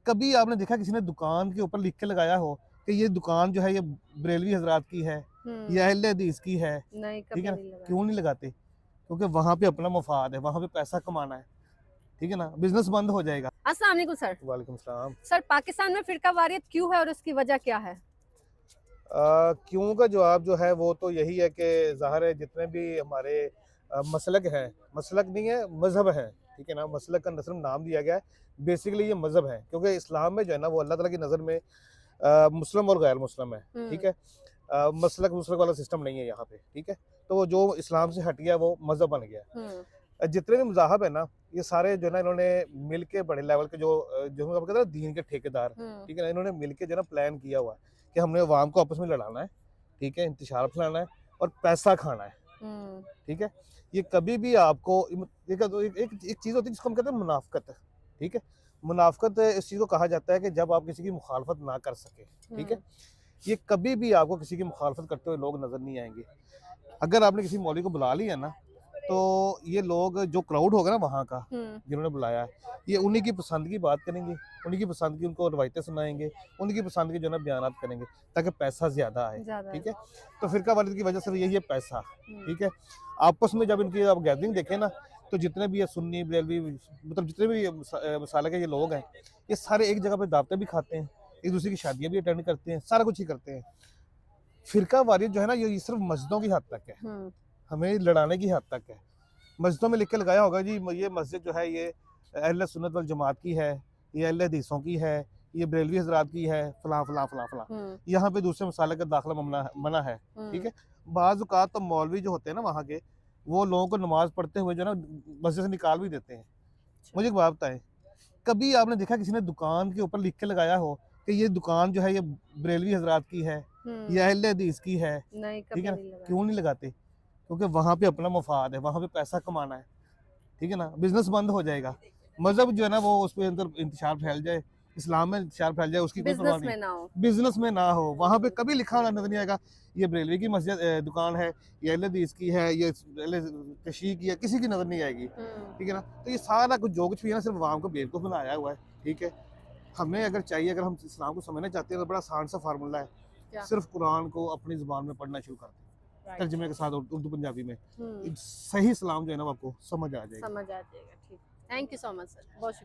कभी आपने देखा किसी ने दुकान के ऊपर लिख के लगाया हो कि ये दुकान जो है ये बरेलवी हजरात की है या अहले हदीस की है? नहीं, ठीक कभी है ना? नहीं लगा। क्यों नहीं लगाते? क्योंकि वहां पे अपना मफाद है, वहां पे पैसा कमाना है। ठीक है ना, बिजनेस बंद हो जाएगा। अस्सलाम वालेकुम सर। वालेकुम सलाम। सर, पाकिस्तान में फिरका वारियत क्यों है और इसकी वजह क्या है? क्यों का जवाब जो है वो तो यही है कि ज़ाहिर है जितने भी हमारे मसलक हैं, मसलक नहीं है मज़हब है। ठीक है ना, मसलक का सिर्फ नाम दिया गया है, बेसिकली ये मज़हब है, क्योंकि इस्लाम में जो है ना वो अल्लाह ताला की नज़र में मुस्लिम और गैर मुस्लिम है। ठीक है, मसलक मुसलक वाला सिस्टम नहीं है यहाँ पे। ठीक है, तो जो इस्लाम से हट गया वो मज़हब बन गया। जितने भी मज़ाहब है ना, ये सारे जो है ना इन्होंने मिल के बड़े लेवल के जो हम कहते हैं ना दीन के ठेकेदार, ठीक है ना, इन्होंने मिल के जो है ना प्लान किया हुआ है कि हमने अवाम को आपस में लड़ाना है। ठीक है, इंतशार फैलाना है और पैसा खाना है। ठीक है, ये कभी भी आपको एक एक, एक, एक चीज़ होती है जिसको हम कहते हैं मुनाफकत। ठीक है, मुनाफकत इस चीज़ को कहा जाता है कि जब आप किसी की मुखालफत ना कर सके। ठीक है, ये कभी भी आपको किसी की मुखालफत करते हुए लोग नजर नहीं आएंगे। अगर आपने किसी मौलवी को बुला लिया ना, तो ये लोग जो क्राउड होगा ना वहाँ का जिन्होंने बुलाया है, ये उन्हीं की पसंद की बात करेंगे, उन्हीं की पसंद की उनको रवायतें सुनाएंगे, उन्हीं की पसंद के जो है ना बयान करेंगे ताकि पैसा ज्यादा आए। ठीक है, तो फिरका वारियत की वजह सिर्फ यही है, पैसा। ठीक है, आपस में जब इनकी आप गैदरिंग देखें ना, तो जितने भी ये सुन्नी बरेलवी मतलब जितने भी मसाले के ये लोग हैं, ये सारे एक जगह पे दावतें भी खाते हैं, एक दूसरे की शादियां भी अटेंड करते हैं, सारा कुछ ही करते हैं। फिरका वारियत जो है ना ये सिर्फ मस्जिदों की हद तक है, हमें लड़ाने की हद तक है। मस्जिदों में लिख के लगाया होगा जी ये मस्जिद जो है ये अहले सुन्नत वल जमात की है, ये अहले हदीसों की है, ये बरेलवी हजरात की है, फला फला फला फला। यहाँ पे दूसरे मसाले का दाखिला मना है। ठीक है, बाज़ औक़ात तो मौलवी जो होते हैं ना वहाँ के, वो लोगों को नमाज पढ़ते हुए जो है ना मस्जिद से निकाल भी देते हैं। मुझे एक बात बताएं, कभी आपने देखा किसी ने दुकान के ऊपर लिख के लगाया हो कि ये दुकान जो है ये बरेलवी हजरात की है या अहले हदीस की है? नहीं, ठीक है कभी ना, नहीं लगा। क्यों नहीं लगाते? क्योंकि वहां पे अपना मफाद है, वहां पे पैसा कमाना है। ठीक है ना, बिजनेस बंद हो जाएगा। मजहब जो है ना वो उस पर अंदर इंतशार फैल जाए, इस्लाम में इंतशार फैल जाए, उसकी कोई परवाह बिजनेस नहीं। में ना हो। बिजनेस में ना हो, वहां पे कभी लिखा हुआ नजर नहीं आएगा ये बरेलवी की मस्जिद दुकान है, ये अहले हदीस की है, ये तशरीह की है, किसी की नजर नहीं आएगी। ठीक है ना, तो ये सारा कुछ जो कुछ भी है ना सिर्फ अवाम को बेवकूफ बनाया हुआ है। ठीक है, हमें अगर चाहिए, अगर हम इस्लाम को समझना चाहते हैं तो बड़ा आसान सा फार्मूला है, क्या? सिर्फ कुरान को अपनी जुबान में पढ़ना शुरू कर दें, राइट। तर्जुमे के साथ उर्दू पंजाबी में, सही इस्लाम जो है ना वो आपको समझ आ जाएगा। समझ आ जाएगा। ठीक। Thank you so much sir, बहुत शुक्रिया।